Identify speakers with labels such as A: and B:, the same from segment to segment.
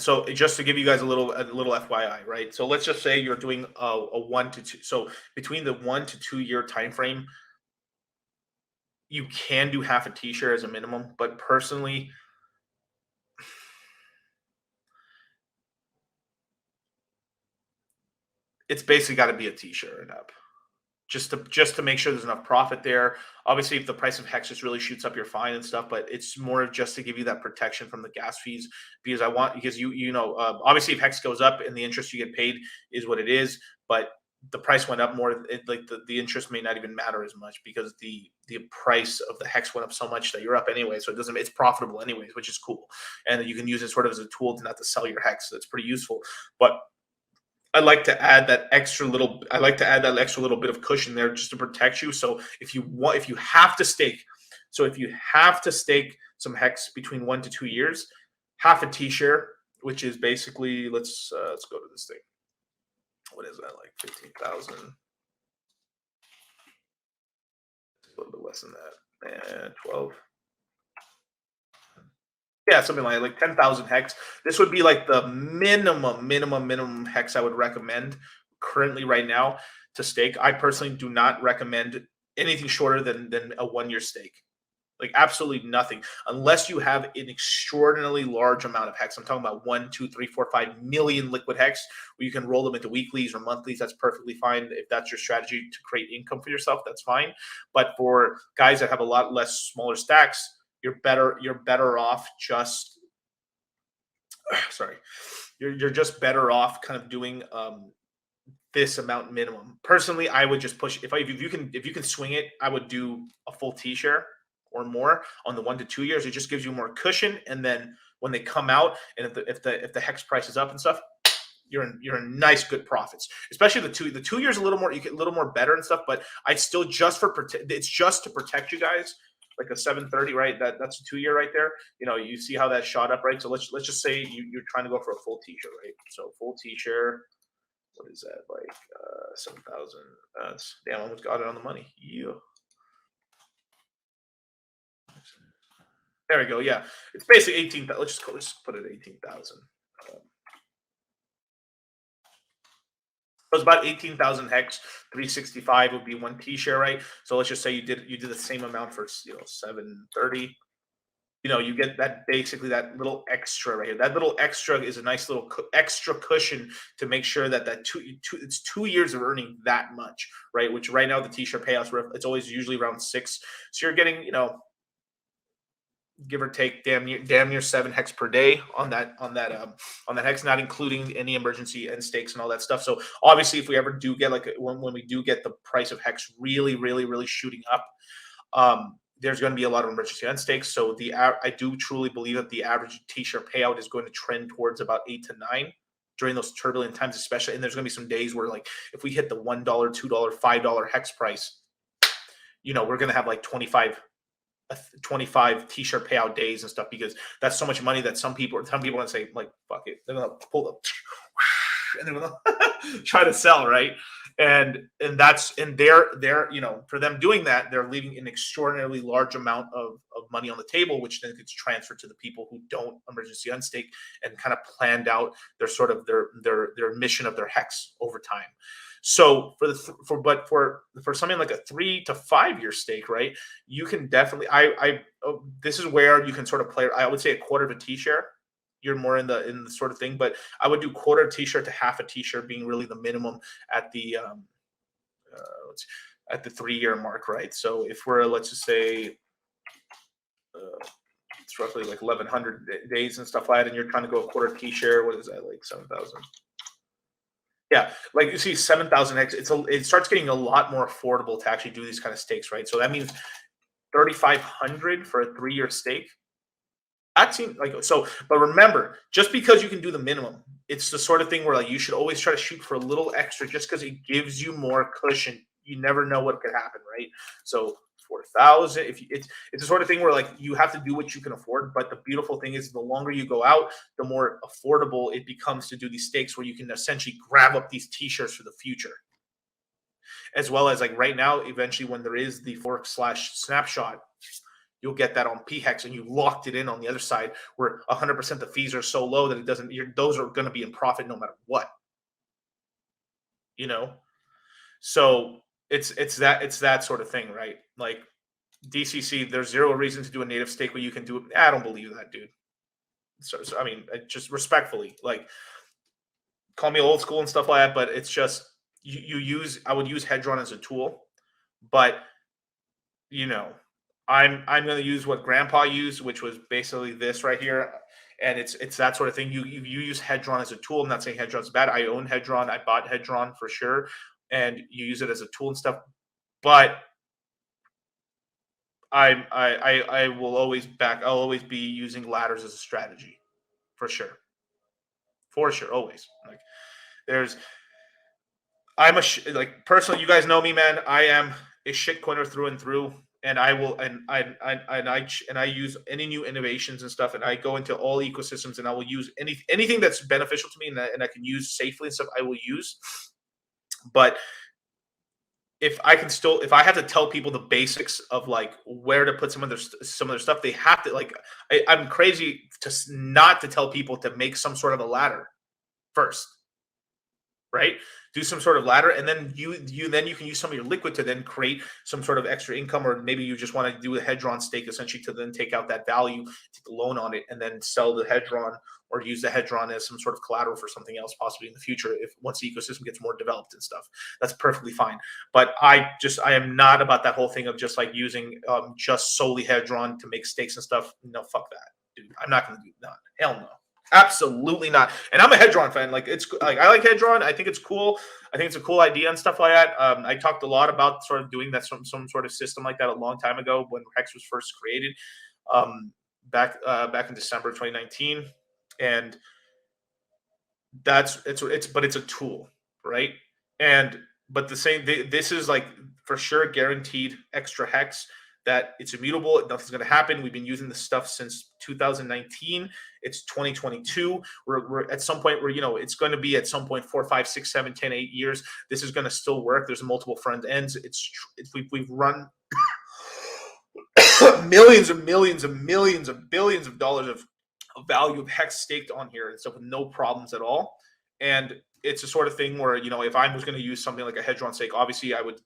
A: So just to give you guys a little FYI, right? So let's just say you're doing a 1 to 2. So between the 1 to 2 year time frame, you can do half a t-shirt as a minimum. But personally, it's basically got to be a t-shirt and up. Just to make sure there's enough profit there. Obviously, if the price of hex just really shoots up, you're fine and stuff. But it's more of just to give you that protection from the gas fees, because obviously if hex goes up and the interest you get paid is what it is, but the price went up more. Like the interest may not even matter as much because the price of the hex went up so much that you're up anyway. So it's profitable anyways, which is cool, and you can use it sort of as a tool to not to sell your hex. So it's pretty useful, but I like to add that extra little. I like to add that extra little bit of cushion there just to protect you. So if you have to stake, some hex between 1 to 2 years, half a t-share, which is basically let's go to this thing. What is that, like 15,000? A little bit less than that, and 12. Yeah, something like 10,000 hex. This would be like the minimum hex I would recommend currently right now to stake. I personally do not recommend anything shorter than a 1 year stake. Like absolutely nothing, unless you have an extraordinarily large amount of hex. I'm talking about 1, 2, 3, 4, 5 million liquid hex, where you can roll them into weeklies or monthlies. That's perfectly fine. If that's your strategy to create income for yourself, that's fine. But for guys that have a lot less smaller stacks, you're better off just sorry, you're just better off kind of doing this amount minimum. Personally, I would just push. If you can swing it, I would do a full t-share or more on the 1 to 2 years. It just gives you more cushion, and then when they come out, and if the hex price is up and stuff, you're in nice good profits. Especially the 2 years a little more, you get a little more better and stuff. But I still it's just to protect you guys. Like a 730, right? That's a 2 year right there. You see how that shot up, right? So let's just say you're trying to go for a full t-shirt, right? So full t-shirt, what is that, like 7,000? That's damn, almost got it on the money. Yeah. There we go. Yeah, it's basically 18,000. Let's just put it 18,000. So it's about 18,000 hex. 365 would be one t-share, right? So let's just say you did the same amount for 730. You get that, basically that little extra right here. That little extra is a nice little extra cushion to make sure that it's 2 years of earning that much, right? Which right now the t-shirt payouts, it's always usually around 6. So you're getting, give or take damn near 7 hex per day on that hex, not including any emergency end stakes and all that stuff. So obviously, if we ever do get when we do get the price of hex really, really, really shooting up, there's going to be a lot of emergency end stakes. So I do truly believe that the average t-shirt payout is going to trend towards about 8 to 9 during those turbulent times, especially. And there's going to be some days where, like, if we hit the $1, $2, $5 hex price, we're going to have like 25 t-shirt payout days and stuff, because that's so much money that some people are going to say, like, fuck it, they're going to pull up and they're going to try to sell, right? And they're for them doing that, they're leaving an extraordinarily large amount of money on the table, which then gets transferred to the people who don't emergency unstake and kind of planned out their mission of their hex over time. So for something like a 3 to 5 year stake, right? You can definitely this is where you can sort of play. I would say a quarter of a t-share. You're more in the sort of thing, but I would do quarter t-shirt to half a t-shirt being really the minimum at the 3 year mark, right? So if let's just say it's roughly like 1,100 days and stuff like that, and you're trying to go a quarter t-share, what is that, like 7,000? Yeah, like you see 7,000 X, it starts getting a lot more affordable to actually do these kind of stakes, right? So that means 3,500 for a 3 year stake. That seems like so, but remember, just because you can do the minimum, it's the sort of thing where, like, you should always try to shoot for a little extra, just because it gives you more cushion. You never know what could happen, right? So 4,000, it's the sort of thing where, like, you have to do what you can afford. But the beautiful thing is, the longer you go out, the more affordable it becomes to do these stakes, where you can essentially grab up these t-shirts for the future, as well as, like, right now, eventually when there is the fork/snapshot, you'll get that on PHEX, and you locked it in on the other side where 100% the fees are so low that it doesn't. Those are going to be in profit no matter what. You know, so it's that sort of thing, right? Like DCC, there's zero reason to do a native stake where you can do it. I don't believe that, dude. So I mean, just respectfully, like, call me old school and stuff like that, but it's just I would use Hedron as a tool, but you know, I'm going to use what Grandpa used, which was basically this right here, and it's that sort of thing. You use Hedron as a tool. I'm not saying Hedron's bad. I own Hedron. I bought Hedron for sure, and you use it as a tool and stuff. But I will always back. I'll always be using ladders as a strategy, for sure, always. Like there's like personally, you guys know me, man. I am a shitcoiner through and through, and I will and I use any new innovations and stuff, and I go into all ecosystems, and I will use anything that's beneficial to me and I can use safely and stuff. I will use, but if I have to tell people the basics of like where to put some of their stuff, they have to like. I'm crazy to not to tell people to make some sort of a ladder first, right? Do some sort of ladder, and then you can use some of your liquid to then create some sort of extra income, or maybe you just want to do a hedron stake essentially to then take out that value, take a loan on it, and then sell the hedron or use the hedron as some sort of collateral for something else possibly in the future if once the ecosystem gets more developed and stuff. That's perfectly fine. But I am not about that whole thing of just like using just solely hedron to make stakes and stuff. No, fuck that, dude. I'm not going to do that. Hell no. Absolutely not. And I'm a Hedron fan. Like it's like I like Hedron. I think it's cool. I think it's a cool idea and stuff like that. I talked a lot about sort of doing that some sort of system like that a long time ago when Hex was first created, back in December 2019, and but it's a tool, right? And but the same this is like for sure guaranteed extra hex that it's immutable. Nothing's going to happen. We've been using this stuff since 2019. It's 2022. We're at some point where it's going to be at some point 4, 5, 6, 7, 10, 8 years. This is going to still work. There's multiple front ends. We've run millions and millions and millions of billions of dollars of value of hex staked on here and stuff with no problems at all. And it's a sort of thing where if I was going to use something like a hedron stake, obviously I would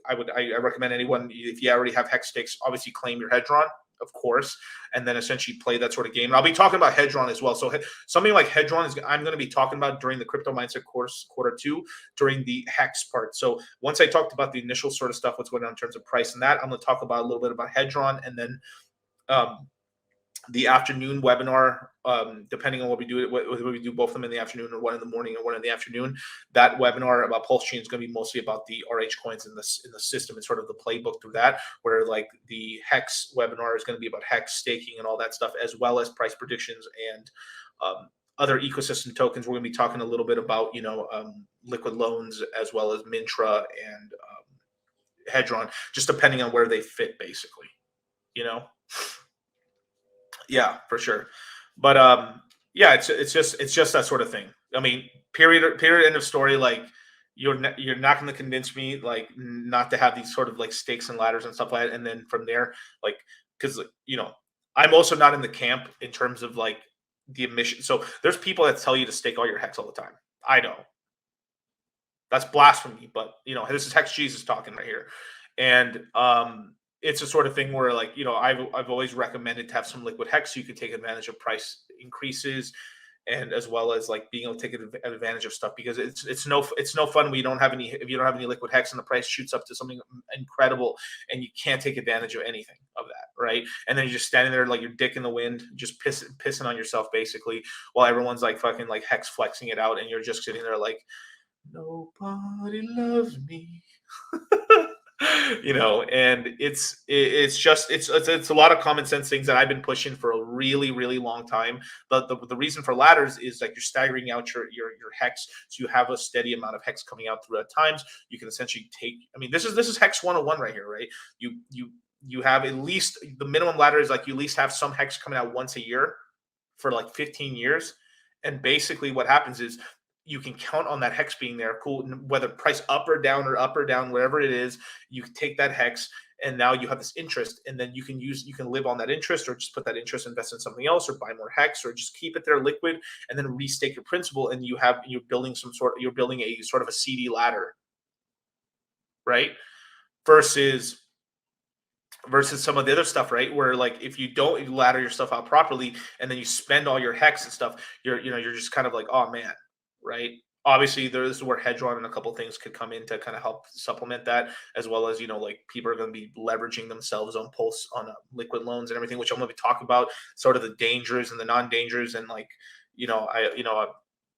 A: I recommend anyone, if you already have hex stakes, obviously claim your hedron, of course, and then essentially play that sort of game. And I'll be talking about hedron as well. So something like hedron is I'm going to be talking about during the crypto mindset course Q2 during the hex part. So once I talked about the initial sort of stuff, what's going on in terms of price and that, I'm going to talk about a little bit about hedron, and then the afternoon webinar, depending on what we do, whether we do both of them in the afternoon or one in the morning or one in the afternoon, that webinar about Pulse Chain is going to be mostly about the RH coins in the system and sort of the playbook through that, where like the Hex webinar is going to be about Hex staking and all that stuff, as well as price predictions and other ecosystem tokens. We're going to be talking a little bit about, liquid loans as well as Mintra and Hedron, just depending on where they fit, basically, Yeah, for sure. But yeah, it's just that sort of thing. I mean, period end of story. Like you're not going to convince me like not to have these sort of like stakes and ladders and stuff like that. And then from there, like because I'm also not in the camp in terms of like the emission. So there's people that tell you to stake all your hex all the time. I don't. That's blasphemy. But this is Hex Jesus talking right here, and it's a sort of thing where like I've always recommended to have some liquid hex so you can take advantage of price increases, and as well as like being able to take advantage of stuff, because it's no fun when you don't have any if you don't have any liquid hex and the price shoots up to something incredible and you can't take advantage of anything of that, right? And then you're just standing there like your dick in the wind, just pissing on yourself basically, while everyone's like fucking like hex flexing it out, and you're just sitting there like nobody loves me. And it's a lot of common sense things that I've been pushing for a really, really long time. But the reason for ladders is like you're staggering out your hex, so you have a steady amount of hex coming out throughout times. You can essentially take. I mean, this is hex 101 right here, right? You have at least the minimum ladder is like you at least have some hex coming out once a year for like 15 years, and basically what happens is you can count on that hex being there. Cool. Whether price up or down, whatever it is, you take that hex and now you have this interest, and then you can live on that interest, or just put that interest, invest in something else, or buy more hex, or just keep it there liquid, and then restake your principal, and you're building a sort of a CD ladder, right? Versus some of the other stuff, right? Where like if you don't ladder your stuff out properly and then you spend all your hex and stuff, you're just kind of like, oh man, right? Obviously, there's where Hedron and a couple things could come in to kind of help supplement that, as well as like people are going to be leveraging themselves on pulse on liquid loans and everything, which I'm going to be talking about, sort of the dangers and the non-dangers, and like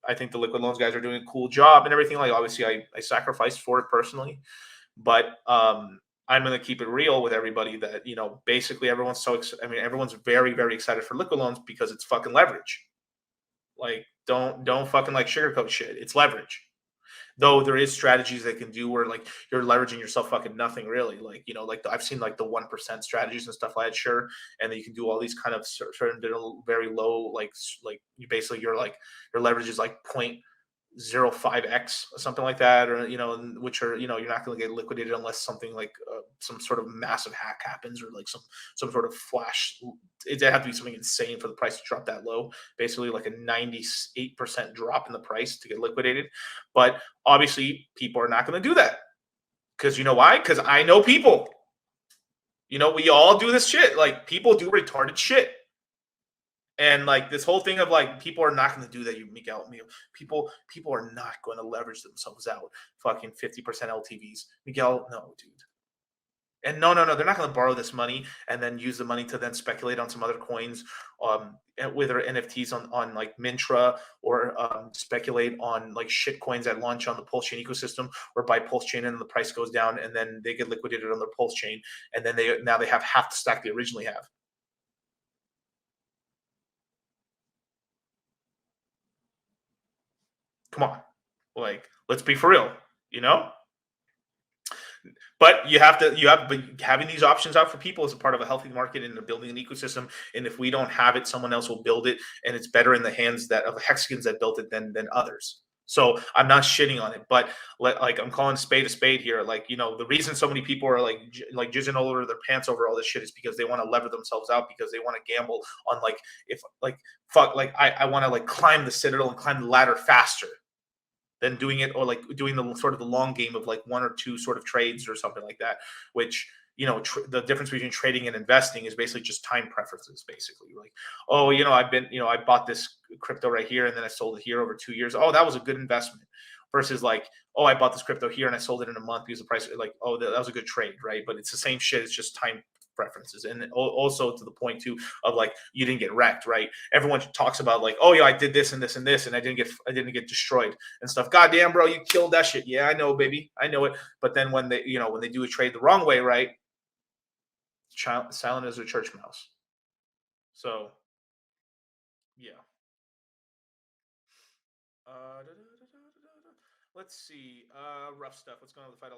A: I think the liquid loans guys are doing a cool job and everything. Like obviously, I sacrificed for it personally, but I'm going to keep it real with everybody that basically everyone's everyone's very very excited for liquid loans because it's fucking leverage. Like don't fucking like sugarcoat shit. It's leverage. Though there is strategies they can do where like you're leveraging yourself fucking nothing really. Like I've seen like the 1% strategies and stuff like that, sure, and then you can do all these kind of certain very low like you basically your leverage is like 0.05x or something like that, or which are you're not going to get liquidated unless something like some sort of massive hack happens, or like some sort of flash. It have to be something insane for the price to drop that low, basically like a 98% drop in the price to get liquidated. But obviously people are not going to do that, because you know why? Because I know people. We all do this shit. Like people do retarded shit. And like this whole thing of like people are not going to do that, Miguel. People are not going to leverage themselves out. Fucking 50% LTVs, Miguel. No, dude. And no, they're not going to borrow this money and then use the money to then speculate on some other coins, with their NFTs on like Mintra, or speculate on like shit coins that launch on the Pulse Chain ecosystem, or buy Pulse Chain and the price goes down and then they get liquidated on their Pulse Chain, and then they have half the stack they originally have. Come on, like let's be for real, you know. But but having these options out for people is a part of a healthy market and building an ecosystem. And if we don't have it, someone else will build it, and it's better in the hands of hexagons that built it than others. So I'm not shitting on it, but like I'm calling spade a spade here. Like the reason so many people are like jizzing all over their pants over all this shit is because they want to lever themselves out, because they want to gamble on like, if like fuck, like I want to like climb the citadel and climb the ladder faster than doing it, or like doing the sort of the long game of like one or two sort of trades or something like that, which the difference between trading and investing is basically just time preferences. Basically, like, oh, I bought this crypto right here and then I sold it here over 2 years. Oh, that was a good investment. Versus like, oh, I bought this crypto here and I sold it in a month because the price, like, oh, that was a good trade, right? But it's the same shit. It's just time preferences. And also to the point too of like, you didn't get wrecked, right? Everyone talks about like, oh yeah, I did this and this and this and I didn't get destroyed and stuff. God damn, bro, you killed that shit. Yeah, I know, baby, I know it. But then when they do a trade the wrong way, right, silent as a church mouse. So yeah. Let's see. Rough stuff. Let's go on to the fight.